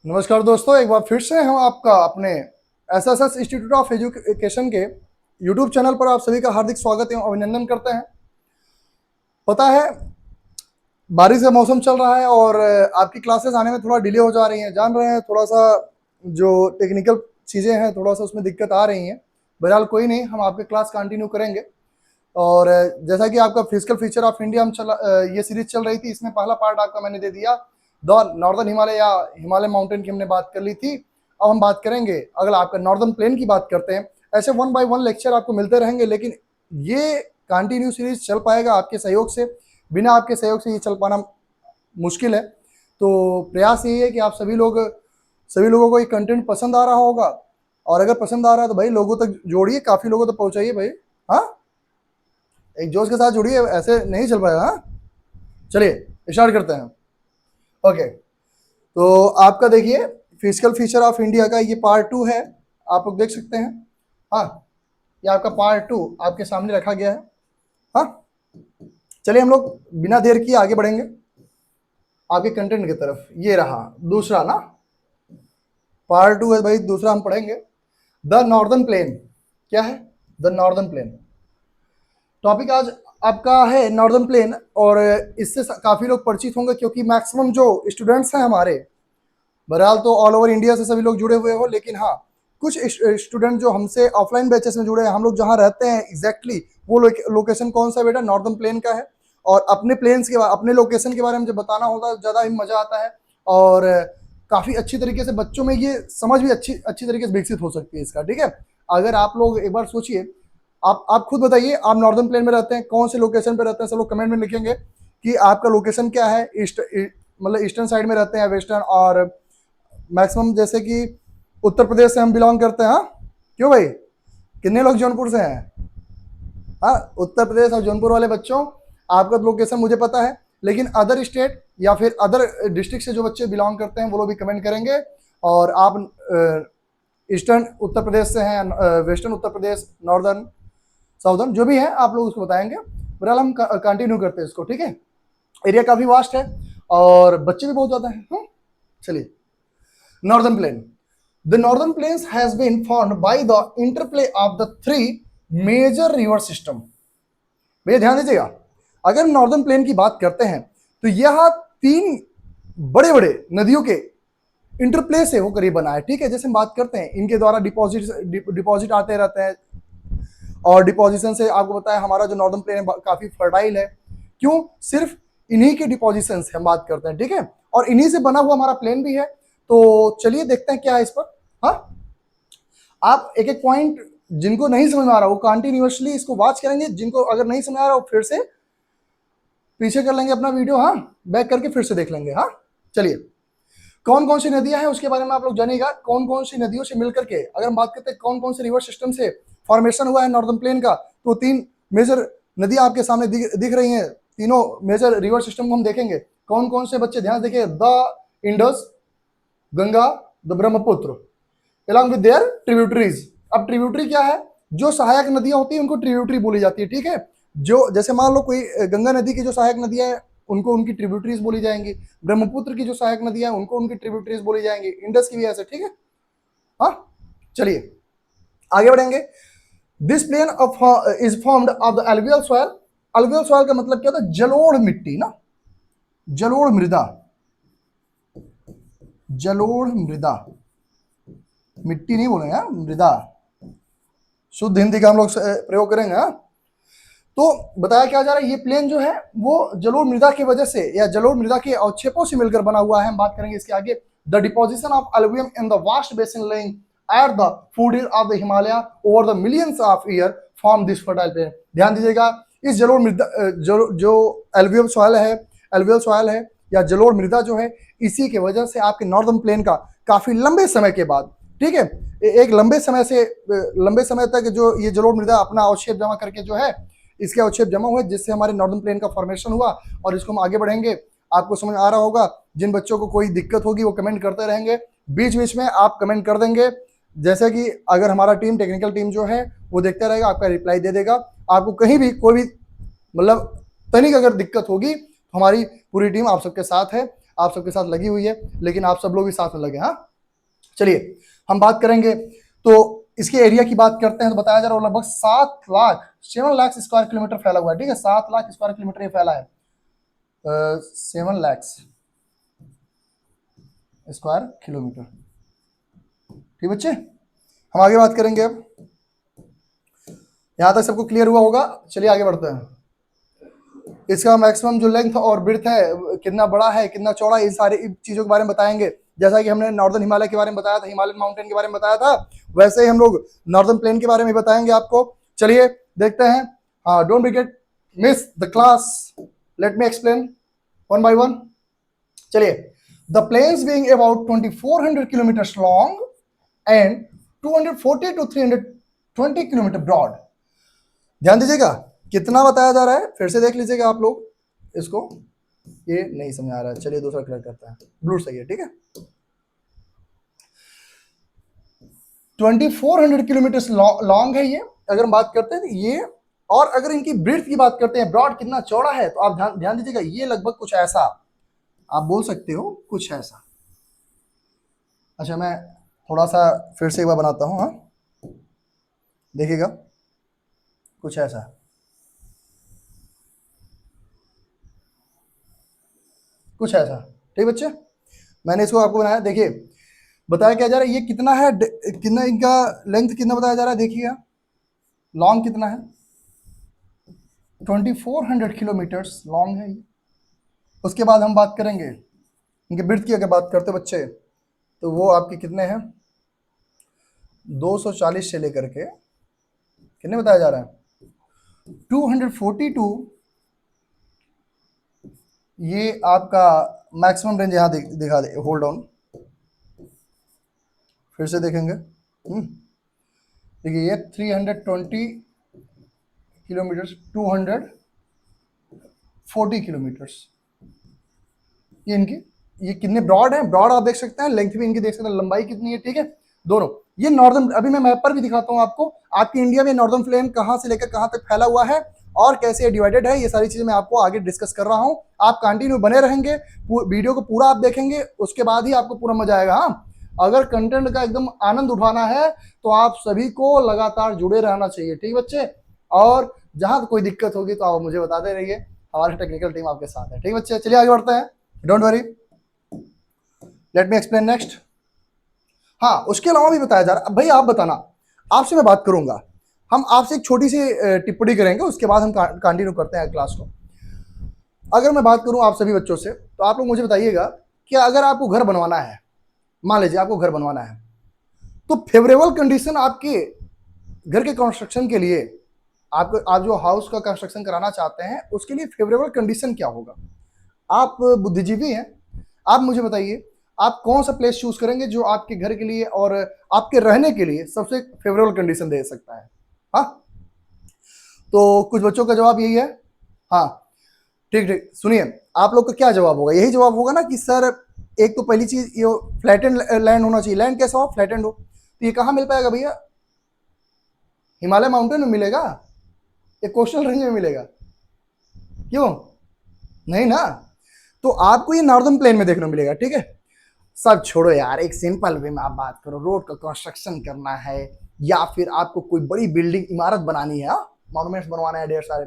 नमस्कार दोस्तों, एक बार फिर से हम आपका अपने एसएसएस इंस्टीट्यूट ऑफ एजुकेशन के यूट्यूब चैनल पर आप सभी का हार्दिक स्वागत एवं अभिनंदन करते हैं। पता है, बारिश का मौसम चल रहा है और आपकी क्लासेस आने में थोड़ा डिले हो जा रही हैं। जान रहे हैं, थोड़ा सा जो टेक्निकल चीज़ें हैं, थोड़ा सा उसमें दिक्कत आ रही हैं। बहरहाल कोई नहीं, हम आपके क्लास कंटिन्यू करेंगे। और जैसा कि आपका फिजिकल फीचर ऑफ इंडिया ये सीरीज चल रही थी, इसमें पहला पार्ट आपका मैंने दे दिया। द नॉर्दर्न हिमालय या हिमालय माउंटेन की हमने बात कर ली थी। अब हम बात करेंगे, अगर आपका नॉर्दर्न प्लेन की बात करते हैं। ऐसे 1 बाय 1 लेक्चर आपको मिलते रहेंगे, लेकिन ये कंटिन्यू सीरीज चल पाएगा आपके सहयोग से। बिना आपके सहयोग से ये चल पाना मुश्किल है। तो प्रयास यही है कि आप सभी लोगों को ये कंटेंट पसंद आ रहा होगा। और अगर पसंद आ रहा है तो भाई लोगों तक जोड़िए, काफ़ी लोगों तक पहुंचाइए भाई। हाँ, एक जोश के साथ जुड़िए, ऐसे नहीं चल पाएगा। हाँ, चलिए स्टार्ट करते हैं। ओके, तो आपका देखिए, फिजिकल फीचर ऑफ इंडिया का ये पार्ट 2 है। आप लोग देख सकते हैं। हाँ, ये आपका पार्ट 2 आपके सामने रखा गया है। हाँ, चलिए हम लोग बिना देर किए आगे बढ़ेंगे आपके कंटेंट की तरफ। ये रहा दूसरा ना, पार्ट 2 है भाई, दूसरा हम पढ़ेंगे द नॉर्दर्न प्लेन। क्या है द नॉर्दर्न प्लेन? टॉपिक आज आपका है नॉर्दर्न प्लेन। और इससे काफ़ी लोग परिचित होंगे, क्योंकि मैक्सिमम जो स्टूडेंट्स हैं हमारे, बहरहाल तो ऑल ओवर इंडिया से सभी लोग जुड़े हुए हो, लेकिन हाँ, कुछ स्टूडेंट जो हमसे ऑफलाइन बैचेस में जुड़े हैं, हम लोग जहाँ रहते हैं एग्जैक्टली वो लोकेशन कौन सा बेटा? नॉर्दर्न प्लेन का है। और अपने प्लेन्स के अपने लोकेशन के बारे में जब बताना होगा, ज़्यादा ही मज़ा आता है। और काफ़ी अच्छी तरीके से बच्चों में ये समझ भी अच्छी अच्छी तरीके से विकसित हो सकती है इसका। ठीक है, अगर आप लोग एक बार सोचिए, आप खुद बताइए, आप नॉर्दर्न प्लेन में रहते हैं, कौन से लोकेशन पे रहते हैं? सब लोग कमेंट में लिखेंगे कि आपका लोकेशन क्या है। मतलब ईस्टर्न साइड में रहते हैं, वेस्टर्न, और मैक्सिमम जैसे कि उत्तर प्रदेश से हम बिलोंग करते हैं। हाँ, क्यों भाई, कितने लोग जौनपुर से हैं? हाँ, उत्तर प्रदेश और जौनपुर वाले बच्चों, आपका लोकेशन मुझे पता है, लेकिन अदर स्टेट या फिर अदर डिस्ट्रिक्ट से जो बच्चे बिलोंग करते हैं वो लोग भी कमेंट करेंगे। और आप ईस्टर्न उत्तर प्रदेश से हैं, western Uttar Pradesh, northern, southern, जो भी है आप लोग उसको बताएंगे। बहरहाल हम कंटिन्यू करते हैं इसको। ठीक है, एरिया काफ़ी वास्ट है और बच्चे भी बहुत ज़्यादा हैं। चलिए, northern plain. The northern plains has been formed by the interplay of the 3 major river system. भैया ध्यान दीजिएगा, अगर नॉर्दर्न प्लेन की बात करते हैं तो यह 3 बड़े बड़े नदियों के इंटरप्ले से होकर ये बना है। ठीक है, जैसे हम बात करते हैं, इनके द्वारा डिपॉजिट आते रहते हैं, और डिपोजिशन से आपको पता है हमारा जो नॉर्दर्न प्लेन है काफ़ी फर्टाइल है। क्यों? सिर्फ इन्हीं के डिपोजिशन से हम बात करते हैं। ठीक है, और इन्हीं से बना हुआ हमारा प्लेन भी है। तो चलिए देखते हैं क्या है इस पर। हाँ, आप एक एक पॉइंट जिनको नहीं समझ में आ रहा वो कंटिन्यूअसली इसको वॉच करेंगे, जिनको अगर नहीं समझ आ रहा वो फिर से पीछे कर लेंगे अपना वीडियो। हाँ, बैक करके फिर से देख लेंगे। हाँ, चलिए, कौन कौन सी नदियां हैं उसके बारे में आप लोग जानिएगा। कौन कौन सी नदियों से मिलकर के, अगर हम बात करते हैं कौन कौन से रिवर सिस्टम से फॉर्मेशन हुआ है नॉर्दर्न प्लेन का, तो 3 मेजर नदियां आपके सामने दिख रही हैं। तीनों मेजर रिवर सिस्टम को हम देखेंगे। कौन कौन से बच्चे ध्यान देखिए, the Indus, Ganga, the Brahmaputra, along with their tributaries. अब ट्रिब्यूटरी क्या है? जो सहायक नदियां होती है उनको ट्रिब्यूटरी बोली जाती है। ठीक है, जो जैसे मान लो कोई गंगा नदी की जो सहायक नदियां है उनको उनकी ट्रिब्यूटरीज बोली जाएंगी। ब्रह्मपुत्र की जो सहायक नदियां हैं उनको उनकी ट्रिब्यूटरीज बोली जाएंगी। इंडस की भी ऐसे। ठीक है, हाँ, चलिए आगे बढ़ेंगे। This plain of is formed of the alluvial soil. Alluvial soil का मतलब क्या होता है? जलोढ़ मिट्टी ना, जलोढ़ मृदा, जलोढ़ मृदा, मिट्टी नहीं बोलेंगे, मृदा, शुद्ध हिंदी का हम लोग प्रयोग करेंगे। हाँ, तो बताया क्या जा रहा है, ये प्लेन जो है वो जलोढ़ मृदा की वजह से या जलोढ़ मृदा के अवक्षेपों से मिलकर बना हुआ है। हम बात करेंगे इसके आगे। The deposition of alluvium in the vast basin laying at the foot of the Himalaya over the millions of year form this fertile plain. ध्यान दीजिएगा, इस जलोढ़ मृदा जो एलुवियम सॉइल है, एलुवियल सॉइल है या जलोढ़ मृदा जो है, इसी के वजह से आपके नॉर्दर्न प्लेन का काफी लंबे समय के बाद, ठीक है, एक लंबे समय तक जो ये जलोढ़ मृदा अपना अवक्षेप जमा करके जो है, इसके अवक्षेप जमा हुए, जिससे हमारे नॉर्दर्न प्लेन का फॉर्मेशन हुआ। और इसको हम आगे बढ़ेंगे, आपको समझ आ रहा होगा। जिन बच्चों को कोई दिक्कत होगी वो कमेंट करते रहेंगे, बीच बीच में आप कमेंट कर देंगे। जैसे कि अगर हमारा टीम, टेक्निकल टीम जो है वो देखता रहेगा, आपका रिप्लाई दे देगा। आपको कहीं भी कोई भी मतलब तनिक अगर दिक्कत होगी तो हमारी पूरी टीम आप सबके साथ है। आप सबके साथ लगी हुई है, लेकिन आप सब लोग भी साथ में लगे। हाँ, चलिए हम बात करेंगे। तो इसके एरिया की बात करते हैं तो बताया जा रहा है लगभग 7 लाख स्क्वायर किलोमीटर फैला हुआ है। ठीक है, 7 लाख स्क्वायर किलोमीटर ये फैला है, 7 लाख स्क्वायर किलोमीटर। ठीक बच्चे, हम आगे बात करेंगे। अब यहां तक सबको क्लियर हुआ होगा। चलिए आगे बढ़ते हैं। इसका मैक्सिमम जो लेंथ और ब्रेड्थ है, कितना बड़ा है कितना चौड़ा है, इन सारी चीजों के बारे में बताएंगे। जैसा कि हमने नॉर्दर्न हिमालय के बारे में बताया था, हिमालयन माउंटेन के बारे में बताया था, वैसे ही हम लोग नॉर्दर्न प्लेन के बारे में बताएंगे आपको। चलिए देखते हैं। हाँ, don't get miss the class, let me explain one by one. चलिए, the plains being about 2400 kilometre long and 240 to 320 kilometre broad. ध्यान दीजिएगा कितना बताया जा रहा है, फिर से देख लीजिएगा आप लोग इसको। ये नहीं समझ आ रहा है, चलिए दूसरा कलर करते हैं, ब्लू सही है। ठीक है, 2400 किलोमीटर लॉन्ग है ये, अगर हम बात करते हैं ये। और अगर इनकी ब्रीथ की बात करते हैं, ब्रॉड कितना चौड़ा है, तो आप ध्यान दीजिएगा, ये लगभग कुछ ऐसा आप बोल सकते हो, कुछ ऐसा। अच्छा, मैं थोड़ा सा फिर से एक बार बनाता हूं। हाँ, देखिएगा कुछ ऐसा, कुछ ऐसा। ठीक बच्चे, मैंने इसको आपको बनाया। देखिए बताया क्या जा रहा है, ये कितना है, कितना इनका लेंथ कितना बताया जा रहा है, देखिएगा लॉन्ग कितना है, 2400 किलोमीटर्स लॉन्ग है ये। उसके बाद हम बात करेंगे इनके ब्रीथ की। अगर बात करते बच्चे, तो वो आपके कितने हैं, 240 से लेकर के कितने बताया जा रहा है, 242। ये आपका मैक्सिमम रेंज यहाँ दिखा दे, होल्ड ऑन, फिर से देखेंगे। देखिए ये 320 किलोमीटर, 240 किलोमीटर्स, ये इनकी, ये कितने ब्रॉड है, ब्रॉड आप देख सकते हैं, लेंथ भी इनकी देख सकते हैं, लंबाई कितनी है। ठीक है, दोनों। ये नॉर्दर्न, अभी मैं मैप पर भी दिखाता हूँ आपको, आपकी इंडिया में नॉर्दर्न प्लेन कहाँ से लेकर कहाँ तक फैला हुआ है और कैसे डिवाइडेड है, ये सारी चीजें मैं आपको आगे डिस्कस कर रहा हूँ। आप कंटिन्यू बने रहेंगे, वीडियो को पूरा आप देखेंगे, उसके बाद ही आपको पूरा मजा आएगा। हाँ, अगर कंटेंट का एकदम आनंद उठाना है तो आप सभी को लगातार जुड़े रहना चाहिए। ठीक बच्चे, और जहां कोई दिक्कत होगी तो आप मुझे बताते रहिए, हमारी टेक्निकल टीम आपके साथ है। ठीक बच्चे, चलिए आगे बढ़ते हैं, don't worry, late me explain next. हाँ, उसके अलावा भी बताया जा रहा है। भाई आप बताना, आपसे मैं बात करूंगा, हम आपसे एक छोटी सी टिप्पणी करेंगे, उसके बाद हम कंटिन्यू करते हैं क्लास को। अगर मैं बात करूं आप सभी बच्चों से, तो आप लोग मुझे बताइएगा कि अगर आपको घर बनवाना है, मान लीजिए आपको घर बनवाना है, तो फेवरेबल कंडीशन आपके घर के कंस्ट्रक्शन के लिए, आप जो हाउस का कंस्ट्रक्शन कराना चाहते हैं, उसके लिए फेवरेबल कंडीशन क्या होगा। आप बुद्धिजीवी हैं, आप मुझे बताइए आप कौन सा प्लेस चूज करेंगे जो आपके घर के लिए और आपके रहने के लिए सबसे फेवरेबल कंडीशन दे सकता है। हाँ, तो कुछ बच्चों का जवाब यही है। हाँ, ठीक ठीक, सुनिए, आप लोग का क्या जवाब होगा, यही जवाब होगा ना कि सर एक तो पहली चीज ये फ्लैट एंड लैंड होना चाहिए। लैंड कैसा हो, फ्लैट एंड हो। तो ये कहाँ मिल पाएगा भैया, हिमालय माउंटेन में मिलेगा या कोस्टल रेंज में मिलेगा, क्यों नहीं ना। तो आपको ये नॉर्दर्न प्लेन में देखने को मिलेगा। ठीक है, सब छोड़ो यार, एक सिंपल वे में आप बात करो, रोड का कंस्ट्रक्शन करना है या फिर आपको कोई बड़ी बिल्डिंग इमारत बनानी है, मॉन्यूमेंट्स बनवाना है ढेर सारे,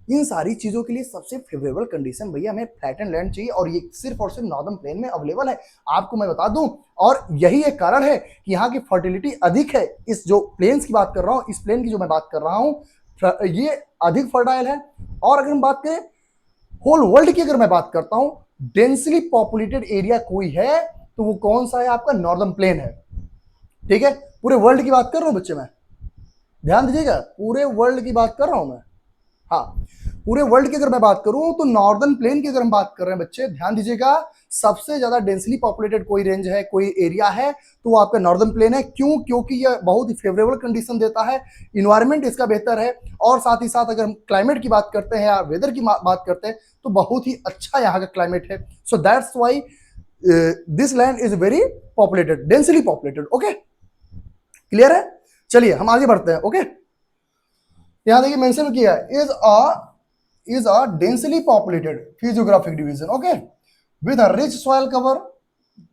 इन सारी चीजों के लिए सबसे फेवरेबल कंडीशन भैया हमें फ्लैट एंड लैंड चाहिए, और ये सिर्फ और सिर्फ नॉर्दर्न प्लेन में अवेलेबल है। आपको मैं बता दूं, और यही एक कारण है कि यहाँ की फर्टिलिटी अधिक है। इस जो प्लेन्स की बात कर रहा हूँ, इस प्लेन की जो मैं बात कर रहा हूँ, ये अधिक फर्टाइल है। और अगर हम बात करें होल वर्ल्ड की, अगर मैं बात करता हूं डेंसली पॉपुलेटेड एरिया कोई है तो वो कौन सा है, आपका नॉर्दर्न प्लेन है। ठीक है, पूरे वर्ल्ड की बात कर रहा हूं बच्चे, मैं ध्यान दीजिएगा, पूरे वर्ल्ड की बात कर रहा हूं मैं। हाँ, पूरे वर्ल्ड की अगर मैं बात करूं तो नॉर्दर्न प्लेन की अगर हम बात कर रहे हैं बच्चे, ध्यान दीजिएगा, सबसे ज्यादा डेंसली पॉपुलेटेड कोई रेंज है, कोई एरिया है, तो वो आपका नॉर्दर्न प्लेन है। क्यों, क्योंकि यह बहुत ही फेवरेबल कंडीशन देता है, इन्वायरमेंट इसका बेहतर है, और साथ ही साथ अगर हम क्लाइमेट की बात करते हैं या वेदर की बात करते हैं तो बहुत ही अच्छा यहाँ का क्लाइमेट है। So that's why this land is very populated, densely populated. Okay, clear है। चलिए हम आगे बढ़ते हैं। ओके, यहां देखिए मेंशन किया है, is a densely populated physiographic division. Okay, with a rich soil cover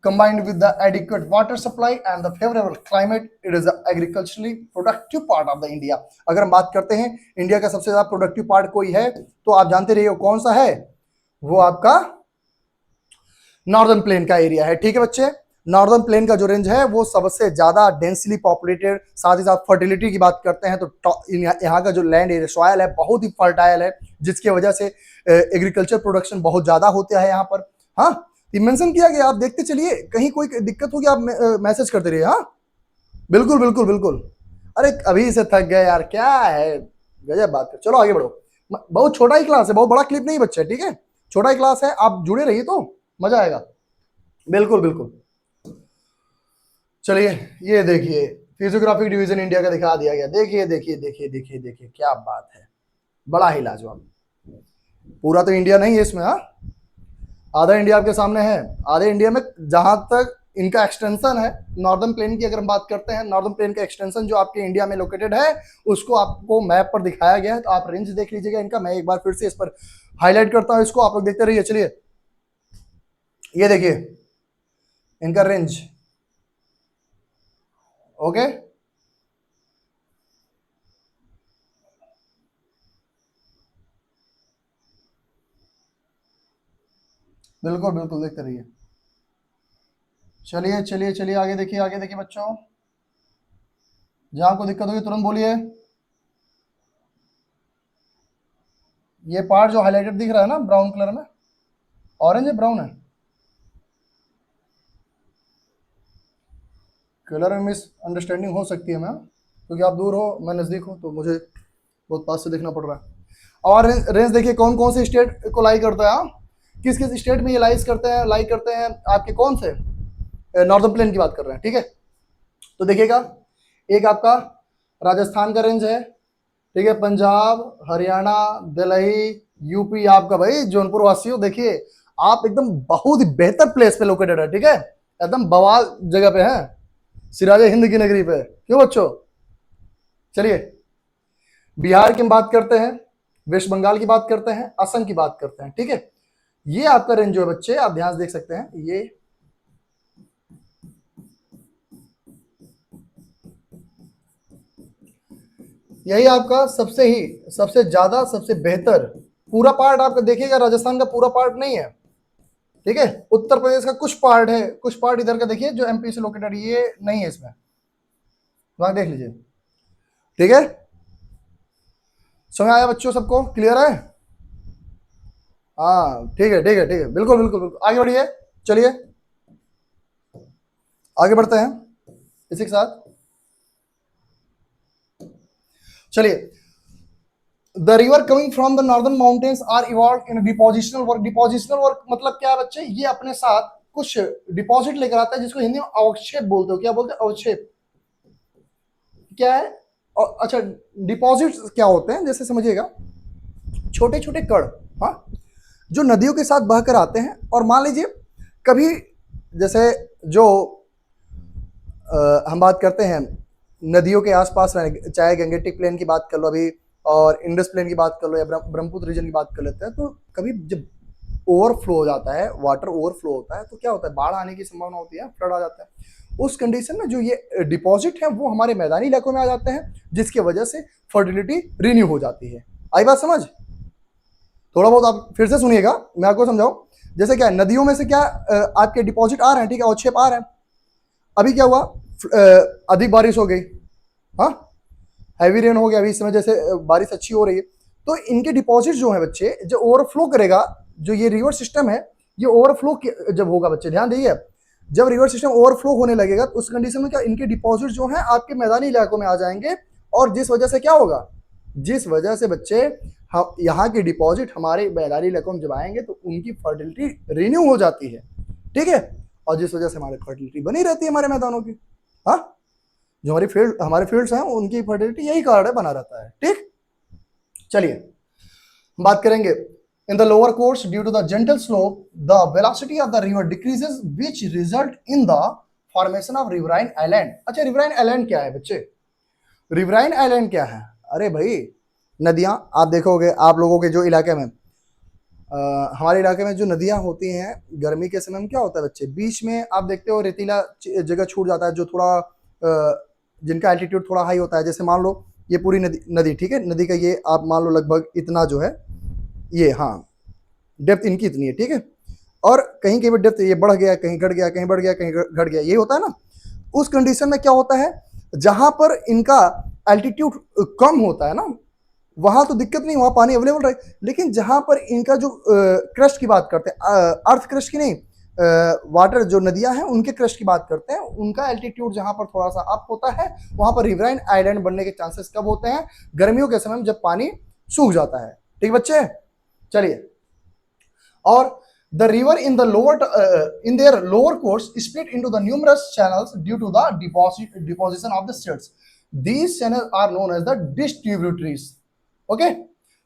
combined with the adequate water supply and the favorable climate, it is the agriculturally productive part of the India. अगर हम बात करते हैं India का सबसे ज्यादा productive part कोई है तो आप जानते रहिए कौन सा है, वो आपका नॉर्दर्न प्लेन का एरिया है। ठीक है बच्चे, नॉर्दर्न प्लेन का जो रेंज है वो सबसे ज्यादा डेंसली पॉपुलेटेड, साथ ही साथ फर्टिलिटी की बात करते हैं तो यहाँ का जो लैंड एरिया सॉयल है बहुत ही फर्टाइल है, जिसकी वजह से एग्रीकल्चर प्रोडक्शन बहुत ज्यादा होता है यहाँ पर। हाँ, मेंशन किया गया, आप देखते चलिए, कहीं कोई दिक्कत होगी आप मैसेज करते रहिए। हाँ बिल्कुल बिल्कुल बिल्कुल। अरे अभी से थक गए यार, क्या है, गजब बात कर। चलो आगे बढ़ो, बहुत छोटा ही क्लास है, बहुत बड़ा क्लिप नहीं बच्चे, ठीक है, छोटा ही क्लास है, आप जुड़े रहिए तो मजा आएगा। बिल्कुल बिल्कुल। चलिए ये देखिए फिजियोग्राफिक डिवीजन इंडिया का दिखा दिया गया, देखिए देखिए देखिए देखिए देखिए, क्या बात है, बड़ा ही लाजवाब। पूरा तो इंडिया नहीं है इसमें, हाँ आधा इंडिया आपके सामने है। आधे इंडिया में जहां तक इनका एक्सटेंशन है, नॉर्दर्न प्लेन की अगर हम बात करते हैं, नॉर्दर्न प्लेन का एक्सटेंशन जो आपके इंडिया में लोकेटेड है उसको आपको मैप पर दिखाया गया है, तो आप रेंज देख लीजिएगा इनका। मैं एक बार फिर से इस पर हाईलाइट करता हूं, इसको आप लोग देखते रहिए। चलिए ये देखिए इनका रेंज, ओके बिल्कुल बिल्कुल, देखते रहिए। चलिए चलिए चलिए आगे देखिए, आगे देखिए बच्चों, जहां को दिक्कत होगी तुरंत बोलिए। ये पार्ट जो हाईलाइटेड दिख रहा है ना ब्राउन कलर में, ऑरेंज है ब्राउन है, कलर में मिस अंडरस्टैंडिंग हो सकती है मैम, क्योंकि आप दूर हो मैं नज़दीक हूँ तो मुझे बहुत पास से देखना पड़ रहा है। और रेंज देखिए कौन कौन से स्टेट को लाई करता है, हाँ किस किस स्टेट में ये लाइज करते हैं, लाई करते हैं आपके कौन से, नॉर्दर्न प्लेन की बात कर रहे हैं। ठीक है, तो देखिएगा एक आपका राजस्थान का रेंज है, ठीक है, पंजाब, हरियाणा, दिल्ली, यूपी, आपका भाई जौनपुर वासियों, देखिए आप एकदम बहुत ही बेहतर प्लेस पे लोकेटेड है, ठीक है, एकदम बवाल जगह पे है, सिराजे हिंद की नगरी पे, क्यों बच्चों। चलिए बिहार की बात करते हैं, वेस्ट बंगाल की बात करते हैं, असम की बात करते हैं। ठीक है, ये आपका रेंज जो है बच्चे, आप ध्यान से देख सकते हैं, ये यही आपका सबसे ज्यादा सबसे बेहतर पूरा पार्ट आपका देखिएगा, राजस्थान का पूरा पार्ट नहीं है, ठीक है, उत्तर प्रदेश का कुछ पार्ट है, कुछ पार्ट इधर का देखिए जो एमपी से लोकेटेड, ये नहीं है इसमें, वहां देख लीजिए। ठीक है, समझ आया बच्चों, सबको क्लियर है। हाँ ठीक है ठीक है ठीक है, बिल्कुल बिल्कुल बिल्कुल, आगे बढ़िए। चलिए आगे बढ़ते हैं इसी के साथ। चलिए, the river coming from the northern mountains are evolve in depositional work. Depositional work मतलब क्या है बच्चे, ये अपने साथ कुछ डिपॉजिट लेकर आता है, जिसको हिंदी में अवक्षेप बोलते हो। क्या बोलते हैं, अवक्षेप क्या है, अच्छा डिपॉजिट क्या होते हैं, जैसे समझिएगा छोटे छोटे कण, हाँ जो नदियों के साथ बहकर आते हैं, और मान लीजिए कभी जैसे जो हम बात करते हैं नदियों के आसपास रहने, चाहे गंगेटिक प्लेन की बात कर लो अभी, और इंडस प्लेन की बात कर लो, या ब्रह्मपुत्र रीजन की बात कर लेते हैं, तो कभी जब ओवरफ्लो हो जाता है, वाटर ओवरफ्लो होता है, तो क्या होता है, बाढ़ आने की संभावना होती है, फ्लड आ जाता है। उस कंडीशन में जो ये डिपॉजिट है वो हमारे मैदानी इलाकों में आ जाते हैं, जिसकी वजह से फर्टिलिटी रिन्यू हो जाती है। आई बात समझ, थोड़ा बहुत आप फिर से सुनिएगा, मैं आपको समझाऊं। जैसे क्या नदियों में से क्या आपके डिपॉजिट आ रहे हैं, ठीक है, अवक्षेप आ रहे हैं। अभी क्या हुआ, अधिक बारिश हो गई, हाँ हैवी रेन हो गया, अभी इस समय जैसे बारिश अच्छी हो रही है, तो इनके डिपॉजिट जो है बच्चे, जो ओवरफ्लो करेगा, जो ये रिवर सिस्टम है, ये ओवरफ्लो जब होगा बच्चे ध्यान दीजिए, जब रिवर सिस्टम ओवरफ्लो होने लगेगा तो उस कंडीशन में क्या इनके डिपॉजिट जो है आपके मैदानी इलाकों में आ जाएंगे, और जिस वजह से क्या होगा, जिस वजह से बच्चे यहाँ के डिपॉजिट हमारे मैदानी इलाकों में जब आएंगे तो उनकी फर्टिलिटी रिन्यू हो जाती है, ठीक है, और जिस वजह से हमारी फर्टिलिटी बनी रहती है हमारे मैदानों की। हाँ जो हमारे फील्ड्स हैं उनकी फर्टिलिटी यही कारण बना रहता है। ठीक, चलिए बात करेंगे in the lower course due to the gentle slope the velocity of the river decreases which result in the formation of riverine island. अच्छा रिवराइन आइलैंड क्या है बच्चे, रिवराइन आइलैंड क्या है, अरे भाई नदियां, आप देखोगे आप लोगों के जो इलाके में हमारे इलाके में जो नदियां होती हैं गर्मी के समय में क्या होता है बच्चे, बीच में आप देखते हो रेतीला जगह छूट जाता है, जो थोड़ा जिनका एल्टीट्यूड थोड़ा हाई होता है। जैसे मान लो ये पूरी नदी नदी ठीक है, नदी का ये आप मान लो लगभग इतना जो है ये, हाँ डेप्थ इनकी इतनी है ठीक है, और कहीं कहीं पर डेप्थ ये बढ़ गया, कहीं घट गया, कहीं बढ़ गया, कहीं घट गया, ये होता है ना। उस कंडीशन में क्या होता है, जहां पर इनका एल्टीट्यूड कम होता है ना, वहां तो दिक्कत नहीं, वहां पानी अवेलेबल रहे। लेकिन जहां पर इनका जो क्रस्ट की बात करते हैं, अर्थ क्रस्ट की नहीं, वाटर जो नदियां हैं उनके क्रस्ट की बात करते हैं, उनका एल्टीट्यूड जहां पर थोड़ा सा अप होता है, वहां पर रिवराइन आइलैंड बनने के चांसेस कब होते हैं, गर्मियों के समय में जब पानी सूख जाता है। ठीक बच्चे, चलिए। और the river in the in their lower course split into the numerous channels due to the deposition of the silt. These channels are known as the distributaries. Okay,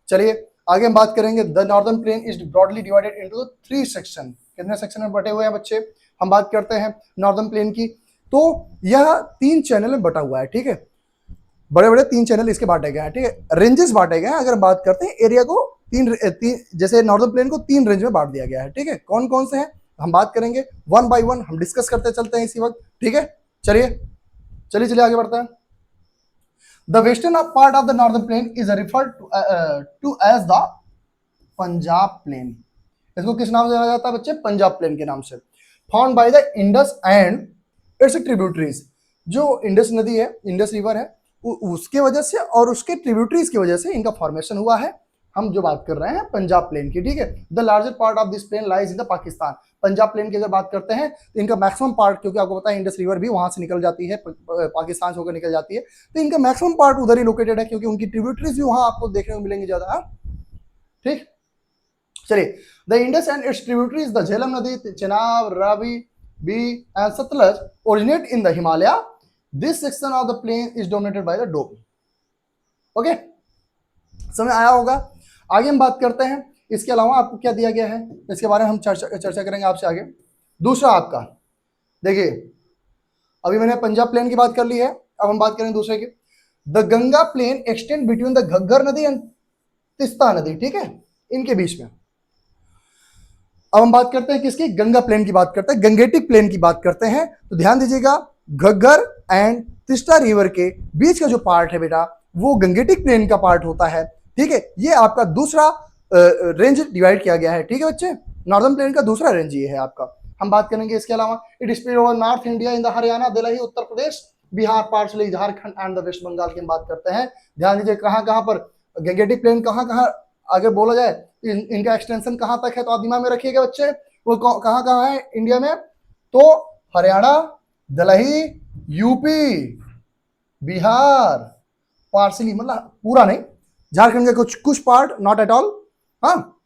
चलिए आगे हम बात करेंगे। The northern plain is broadly divided into the 3 section। कितने section में बटे हुए हैं बच्चे, हम बात करते हैं नॉर्दर्न प्लेन की। तो यह 3 चैनल में बटा हुआ है ठीक है, बड़े बड़े 3 चैनल इसके बांटे गए हैं ठीक है, रेंजेस बांटे गए हैं। अगर बात करते हैं एरिया को जैसे नॉर्दर्न प्लेन को 3 रेंज में बांट दिया गया है ठीक है। कौन कौन से हैं हम बात करेंगे, 1 बाय 1 हम डिस्कस करते चलते हैं इसी वक्त ठीक है। चलिए चलिए चलिए आगे बढ़ते हैं। The western part of the northern plain is referred to as the Punjab plain. इसको किस नाम से जाना जाता है बच्चे, पंजाब प्लेन के नाम से। Found by the Indus and its tributaries. जो इंडस नदी है, इंडस रिवर है, उसके वजह से और उसके ट्रिब्यूटरीज की वजह से इनका फॉर्मेशन हुआ है। हम जो बात कर रहे हैं पंजाब प्लेन की ठीक है। The larger part of this plain lies in the Pakistan. Punjab plain की अगर बात करते हैं तो इनका मैक्सिमम पार्ट, क्योंकि आपको पता है इंडस रिवर भी वहां से निकल जाती है, पाकिस्तान से होकर निकल जाती है, तो इनका मैक्सिमम पार्ट उधर ही लोकेटेड है, क्योंकि उनकी ट्रिब्यूटरीज भी वहां आपको देखने को मिलेंगी ज्यादा। ठीक, चलिए। The Indus and its tributaries the Jhelum नदी, Chenab, Ravi, Beas and Sutlej originate in the Himalaya. This section of the plain is dominated by the dome. Okay, समझ आया होगा। आगे हम बात करते हैं, इसके अलावा आपको क्या दिया गया है, इसके बारे में हम चर्चा करेंगे आपसे आगे। दूसरा आपका देखिए, अभी मैंने पंजाब प्लेन की बात कर ली है, अब हम बात करेंगे दूसरे की। The Ganga plain extend between the Ghaggar नदी एंड तिस्ता नदी ठीक है, इनके बीच में। अब हम बात करते हैं किसकी, गंगा प्लेन की बात करते हैं, गंगेटिक प्लेन की बात करते हैं। तो ध्यान दीजिएगा, घग्गर एंड तिस्ता रिवर के बीच का जो पार्ट है बेटा, वो गंगेटिक प्लेन का पार्ट होता है ठीक है। ये आपका दूसरा रेंज डिवाइड किया गया है ठीक है बच्चे, नॉर्दर्न प्लेन का दूसरा रेंज ये है आपका। हम बात करेंगे इसके अलावा, it spread over north India in the Haryana, Delhi, Uttar Pradesh, Bihar, partially Jharkhand and the West Bengal की हम बात करते हैं। ध्यान दीजिए कहाँ कहाँ पर गंगेटिक प्लेन कहाँ कहाँ अगर बोला जाए इनका एक्सटेंशन कहाँ तक है, तो आप दिमाग में रखिएगा बच्चे, वो कहाँ कहाँ है इंडिया में। तो हरियाणा, दिल्ली, यूपी, बिहार, पार्शली मतलब पूरा नहीं, झारखंड के कुछ पार्ट, नॉट एट ऑल, हाँ,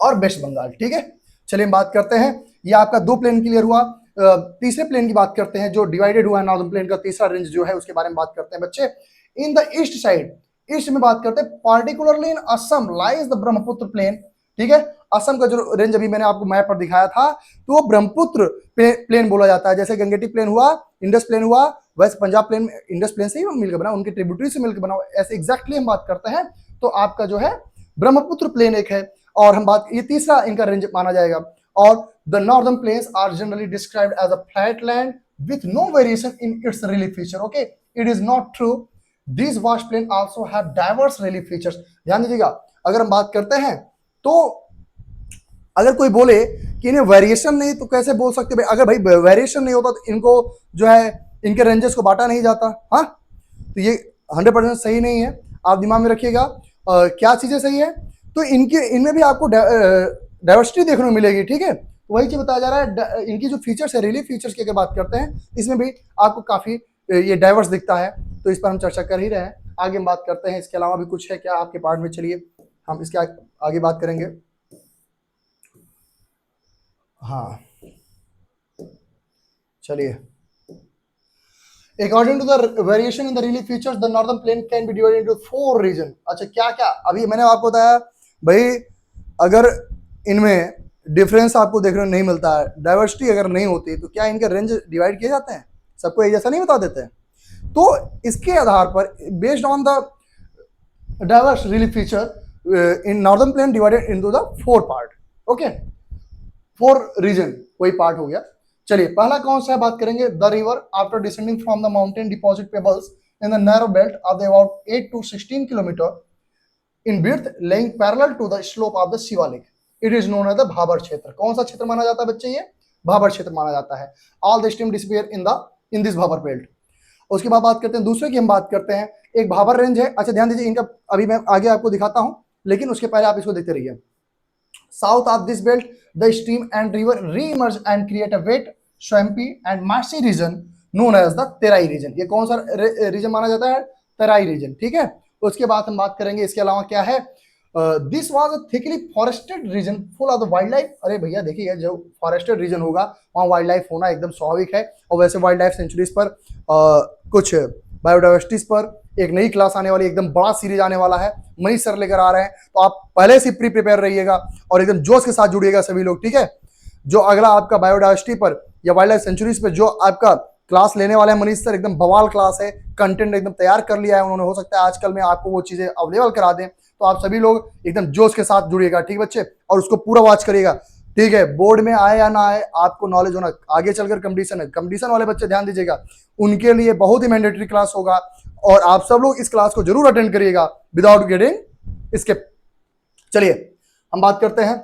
और वेस्ट बंगाल ठीक है। चलिए हम बात करते हैं, ये आपका 2 प्लेन क्लियर हुआ। तीसरे प्लेन की बात करते हैं जो डिवाइडेड हुआ है, नॉर्दर्न प्लेन का तीसरा रेंज जो है उसके बारे में बात करते हैं बच्चे। In the east side, east में बात करते हैं, particularly in Assam lies the Brahmaputra plain ठीक है। असम का जो रेंज अभी मैंने आपको मैप पर दिखाया था, तो वो ब्रह्मपुत्र प्लेन बोला जाता है। जैसे गंगेटिक प्लेन हुआ, इंडस प्लेन हुआ, वैसे पंजाब प्लेन इंडस प्लेन से ही मिलकर बना, उनके ट्रिब्यूटरी से मिलकर बना, ऐसे एग्जैक्टली हम बात करते हैं। तो आपका जो है ब्रह्मपुत्र प्लेन एक है, और हम बात, ये तीसरा इनका रेंज माना जाएगा। और the northern plains are generally described as a flat land with no variation in its relief feature. Okay, it is not true, this vast plain also have diverse relief features. ध्यान दीजिएगा, अगर हम बात करते हैं तो अगर कोई बोले कि इन्हें वेरिएशन नहीं, तो कैसे बोल सकते भाई, अगर भाई वेरिएशन नहीं होता तो इनको जो है इनके रेंजेस को बांटा नहीं जाता। हाँ, तो ये 100% सही नहीं है, आप दिमाग में रखिएगा। क्या चीजें सही है, तो इनमें भी आपको डाइवर्सिटी देखने को मिलेगी ठीक है। तो वही चीज बताया जा रहा है, इनकी जो फीचर्स है, रिलीफ फीचर्स की अगर बात करते हैं, इसमें भी आपको काफी ये डाइवर्स दिखता है, तो इस पर हम चर्चा कर ही रहे हैं। आगे हम बात करते हैं, इसके अलावा भी कुछ है क्या आपके पार्ट में, चलिए हम इसके आगे बात करेंगे। हाँ चलिए, according to the variation in the relief features the northern plain can be divided into 4 region. अच्छा, क्या क्या अभी मैंने आपको बताया भाई, अगर इनमें डिफरेंस आपको देखने को नहीं मिलता है, डाइवर्सिटी अगर नहीं होती, तो क्या इनके रेंज डिवाइड किए जाते हैं, सबको एक जैसा नहीं बता देते हैं। तो इसके आधार पर, based on the diverse relief feature, in northern plain divided into the 4 part. Okay, 4 region, वही पार्ट हो गया। चलिए पहला कौन सा है, बात करेंगे the river after descending from the mountain deposit pebbles in the narrow belt of the about 8 to 16 kilometre in width laying parallel to the slope of the Shivalik. It is known as the Bhabar क्षेत्र। कौन सा क्षेत्र माना जाता है बच्चे, ये भाबर क्षेत्र माना जाता है। All the stream disappear in this Bhabar belt. उसके बाद बात करते हैं दूसरे की, हम बात करते हैं एक भाबर रेंज है। अच्छा ध्यान दीजिए, इनका अभी मैं आगे आपको दिखाता हूं, लेकिन उसके पहले आप इसको देखते रहिए। South of this belt the stream and river reemerge and create a wet swampy and marshy region known as the Terai region. ये कौन सा रीजन माना जाता है, तेराई रीजन। ठीक है, उसके बाद हम बात करेंगे इसके अलावा क्या है, this was a thickly forested region full of the wild life. अरे भैया देखिए, जो फॉरेस्टेड रीजन होगा वहाँ वाइल्ड लाइफ होना एकदम स्वाभाविक है। और वैसे वाइल्ड लाइफ सेंचुरीज पर कुछ बायोडाइवर्सिटीज पर एक नई क्लास आने वाली, एकदम बड़ा सीरीज आने वाला है, मनीष सर लेकर आ रहे हैं, तो आप पहले से प्रिपेयर रहिएगा और एकदम जोश के साथ जुड़िएगा सभी लोग। ठीक है, जो अगला आपका बायोडाइवर्सिटी पर या वाइल्ड लाइफ सेंचुरीज पर जो आपका क्लास लेने वाले हैं मनीष सर, एकदम बवाल क्लास है, कंटेंट एकदम तैयार कर लिया है उन्होंने। हो सकता है आजकल में आपको वो चीजें अवेलेबल करा दें, तो आप सभी लोग एकदम जोश के साथ जुड़िएगा। ठीक बच्चे, और उसको पूरा वॉच करिएगा। ठीक है, बोर्ड में आए या ना आए, आपको नॉलेज होना, आगे चलकर कंपटीशन है, कंपटीशन वाले बच्चे ध्यान दीजिएगा, उनके लिए बहुत ही मैंडेटरी क्लास होगा और आप सब लोग इस क्लास को जरूर अटेंड करिएगा विदाउट गेटिंग स्किप। चलिए हम बात करते हैं,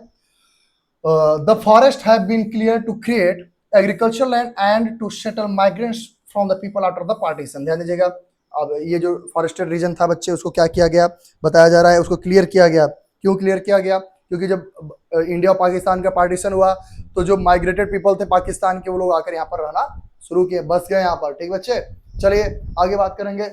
the forest have been clear to create agriculture land and to settle migrants from the people after the partition. ध्यान दीजिएगा, अब ये जो फॉरेस्टेड रीजन था बच्चे, उसको क्या किया गया, बताया जा रहा है, उसको क्लियर किया गया। क्यों क्लियर किया गया, क्योंकि जब इंडिया और पाकिस्तान का पार्टीशन हुआ तो जो माइग्रेटेड पीपल थे पाकिस्तान के, वो लोग आकर यहाँ पर रहना शुरू किए, बस गए यहाँ पर। ठीक बच्चे, चलिए आगे बात करेंगे।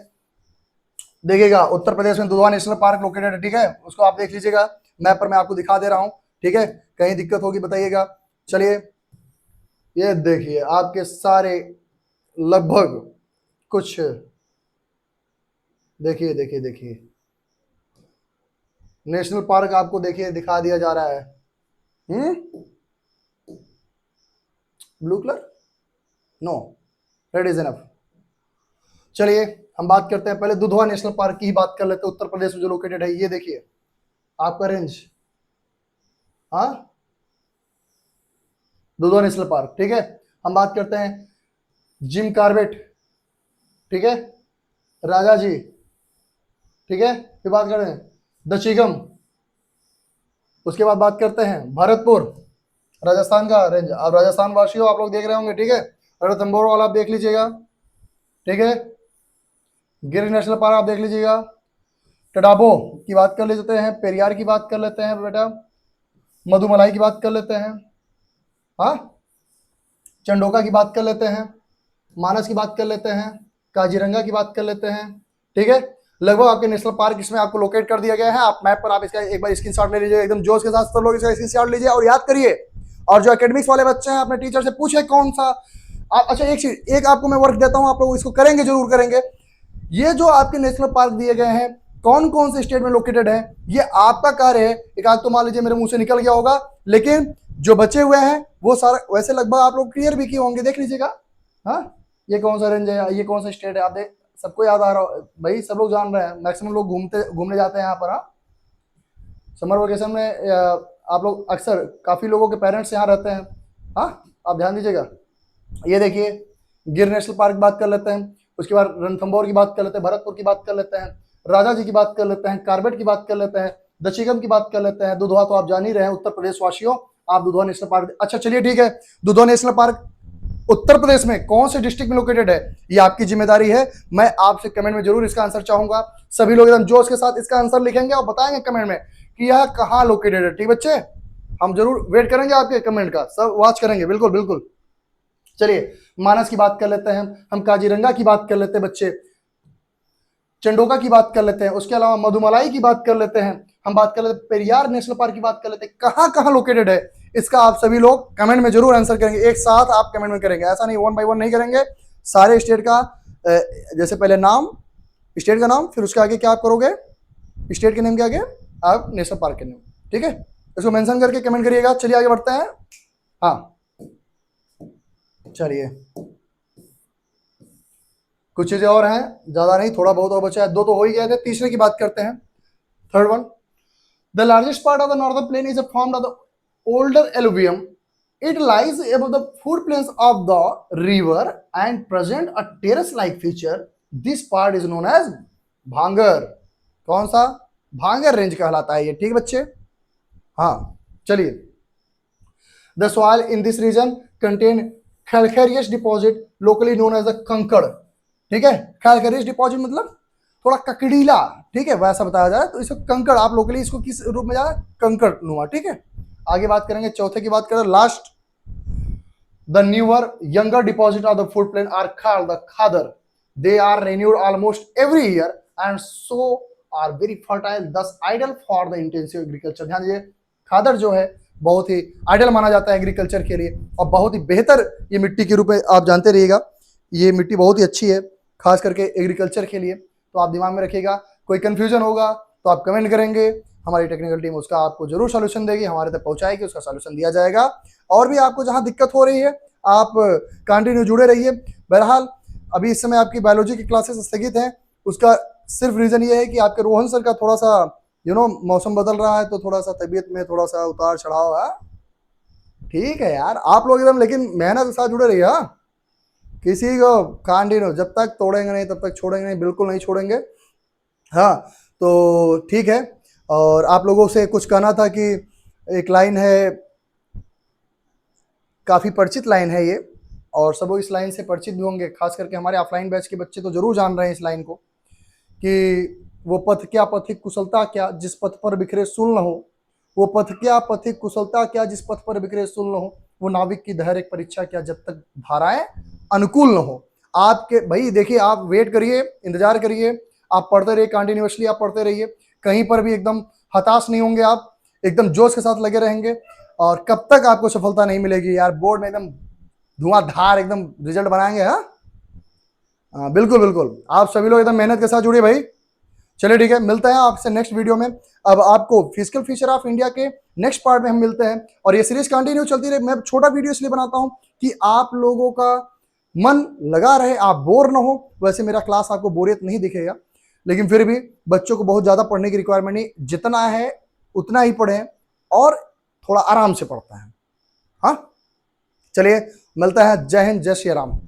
देखिएगा उत्तर प्रदेश में दुधवा नेशनल पार्क लोकेटेड है। ठीक है, उसको आप देख लीजिएगा, मैप पर मैं आपको दिखा दे रहा हूँ। ठीक है, कहीं दिक्कत होगी बताइएगा। चलिए ये देखिए, आपके सारे लगभग कुछ देखिए देखिए देखिए नेशनल पार्क आपको देखिए दिखा दिया जा रहा है। Blue colour, no, red is enough. चलिए हम बात करते हैं, पहले दुधवा नेशनल पार्क की ही बात कर लेते हैं, उत्तर प्रदेश में जो लोकेटेड है। ये देखिए आपका रेंज, हाँ, दुधवा नेशनल पार्क। ठीक है, हम बात करते हैं जिम कार्बेट, ठीक है, राजा जी, ठीक है, फिर बात करते हैं दचिगम, उसके बाद बात करते हैं भरतपुर, राजस्थान का रेंज। अब राजस्थान वासियों आप लोग देख रहे होंगे, ठीक है, रणथंभौर वाला आप देख लीजिएगा। ठीक है, गिर नेशनल पार्क आप देख लीजिएगा। टडाबो की बात कर लेते हैं, पेरियार की बात कर लेते हैं बेटा, मधुमलाई की बात कर लेते हैं, हाँ, चंडोका की बात कर लेते हैं, मानस की बात कर लेते हैं, काजीरंगा की बात कर लेते हैं। ठीक है, लगभग आपके नेशनल पार्क इसमें आपको लोकेट कर दिया गया है। आप मैप पर आप इसका एक बार स्क्रीनशॉट ले लीजिए, एकदम जोश के साथ सब लोग इसका स्क्रीनशॉट लीजिए और याद करिए। और जो एकेडमिक्स वाले बच्चे हैं अपने टीचर से पूछे कौन सा अच्छा एक चीज, एक आपको मैं वर्क देता हूं, आप लोग इसको करेंगे, जरूर करेंगे। ये जो आपके नेशनल पार्क दिए गए हैं कौन कौन से स्टेट में लोकेटेड है, ये आपका कार्य है। एक आध तो मान लीजिए मेरे मुंह से निकल गया होगा, लेकिन जो बचे हुए हैं वो सारा वैसे लगभग आप लोग क्लियर भी किए होंगे, देख लीजिएगा। हाँ, ये कौन सा रेंज है, ये कौन सा स्टेट है, आप देख, सबको याद आ रहा हो भाई, सब लोग जान रहे हैं, मैक्सिमम लोग घूमने जाते हैं यहाँ पर। हाँ, समर वेकेशन में आप लोग अक्सर, काफी लोगों के पेरेंट्स यहाँ रहते हैं। हाँ, आप ध्यान दीजिएगा। ये देखिए गिर नेशनल पार्क की बात कर लेते हैं, उसके बाद रणथंभौर की बात कर लेते हैं, भरतपुर की बात कर लेते हैं, राजा जी की बात कर लेते हैं, कार्बेट की बात कर लेते हैं, दचिगम की बात कर लेते हैं, दुधवा तो आप जान ही रहे हैं, उत्तर प्रदेश वासियों, आप दुधवा नेशनल पार्क। अच्छा चलिए ठीक है, दुधवा नेशनल पार्क उत्तर प्रदेश में कौन से डिस्ट्रिक्ट में लोकेटेड है, ये आपकी जिम्मेदारी है। मैं आपसे कमेंट में जरूर इसका आंसर चाहूंगा। सभी लोग एकदम जोश के साथ इसका आंसर लिखेंगे और बताएंगे कमेंट में कि यह कहाँ लोकेटेड है। ठीक बच्चे, हम जरूर वेट करेंगे आपके कमेंट का, सब वॉच करेंगे, बिल्कुल बिल्कुल। चलिए मानस की बात कर लेते हैं, हम काजीरंगा की बात कर लेते हैं बच्चे, चंडोका की बात कर लेते हैं, उसके अलावा मधुमलाई की बात कर लेते हैं, हम बात कर लेते हैं पेरियार नेशनल पार्क की बात कर लेते हैं। कहाँ कहाँ लोकेटेड है इसका आप सभी लोग कमेंट में जरूर आंसर करेंगे, एक साथ आप कमेंट में करेंगे, ऐसा नहीं वन बाय वन नहीं करेंगे। सारे स्टेट का जैसे पहले नाम, स्टेट का नाम, फिर उसके आगे क्या आप करोगे, स्टेट के नेम के आगे आप नेशनल पार्क के नेम। ठीक है, इसको मेंशन करके कमेंट करिएगा। चलिए आगे बढ़ते हैं। हाँ चलिए, कुछ चीजें और हैं, ज्यादा नहीं, थोड़ा बहुत और बचा है, दो तो हो ही गए थे, तीसरे की बात करते हैं, third one. The largest part of the northern plain is formed of the older alluvium. It lies above the food plains of the river and present a terrace-like feature. This part is known as भांगर. कौन सा? भांगर range कहलाता है ये. ठीक बच्चे? हाँ, चलिए. The soil in this region contain calcareous deposit locally known as the कंकड़. ठीक है, calcareous deposit मतलब थोड़ा ककड़ीला. ठीक है, वैसा बताया जाए तो इसको कंकड़, आप लोकली इसको किस रूप में जाना? कंकड़ नुमा. ठीक है, आगे बात करेंगे. चौथे की बात करें, last. The newer younger deposit of the food plain are called the khadar. They are renewed almost every year and so are very fertile, thus ideal for the intensive agriculture. ध्यान दीजिए, खादर जो है बहुत ही आइडियल माना जाता है agriculture के लिए और बहुत ही बेहतर ये मिट्टी के रूप में आप जानते रहिएगा. ये मिट्टी बहुत ही अच्छी है खास करके एग्रीकल्चर के लिए. तो आप दिमाग में रखिएगा. कोई कंफ्यूजन होगा तो आप कमेंट करेंगे, हमारी टेक्निकल टीम उसका आपको जरूर सॉल्यूशन देगी, हमारे तक पहुंचाएगी, उसका सॉल्यूशन दिया जाएगा. और भी आपको जहां दिक्कत हो रही है आप कंटिन्यू जुड़े रहिए. बहरहाल अभी इस समय आपकी बायोलॉजी की क्लासेस स्थगित हैं. उसका सिर्फ रीजन ये है कि आपके रोहन सर का थोड़ा सा मौसम बदल रहा है तो थोड़ा सा तबीयत में थोड़ा सा उतार चढ़ाव है. ठीक है यार, आप लोग एकदम लेकिन मेहनत के साथ जुड़े रहिए. हाँ, किसी को कंटिन्यू जब तक तोड़ेंगे नहीं तब तक छोड़ेंगे नहीं, बिल्कुल नहीं छोड़ेंगे. हाँ, तो ठीक है. और आप लोगों से कुछ कहना था कि एक लाइन है, काफ़ी परिचित लाइन है ये, और सब लोग इस लाइन से परिचित भी होंगे. खास करके हमारे ऑफलाइन बैच के बच्चे तो जरूर जान रहे हैं इस लाइन को कि वो पथ क्या पथिक कुशलता क्या जिस पथ पर बिखरे सुल न हो. वो पथ क्या पथिक कुशलता क्या जिस पथ पर बिखरे सुल न हो. वो नाविक की धैर्य परीक्षा क्या जब तक धाराएं अनुकूल न हो. आपके भाई देखिए, आप वेट करिए, इंतजार करिए, आप पढ़ते रहिए, कंटिन्यूसली आप पढ़ते रहिए. कहीं पर भी एकदम हताश नहीं होंगे, आप एकदम जोश के साथ लगे रहेंगे. और कब तक आपको सफलता नहीं मिलेगी यार, बोर्ड में एकदम धुआंधार एकदम रिजल्ट बनाएंगे. हाँ, बिल्कुल बिल्कुल, आप सभी लोग एकदम मेहनत के साथ जुड़िए भाई. चलिए ठीक है, मिलते हैं आपसे नेक्स्ट वीडियो में. अब आपको फिजिकल फीचर ऑफ इंडिया के नेक्स्ट पार्ट में हम मिलते हैं. और ये सीरीज कंटिन्यू चलती रहे. मैं छोटा वीडियो इसलिए बनाता हूं कि आप लोगों का मन लगा रहे, आप बोर ना हो. वैसे मेरा क्लास आपको बोरियत नहीं दिखेगा, लेकिन फिर भी बच्चों को बहुत ज्यादा पढ़ने की रिक्वायरमेंट नहीं, जितना है उतना ही पढ़ें और थोड़ा आराम से पढ़ता है. हाँ, चलिए मिलता है. जय हिंद, जय श्री राम.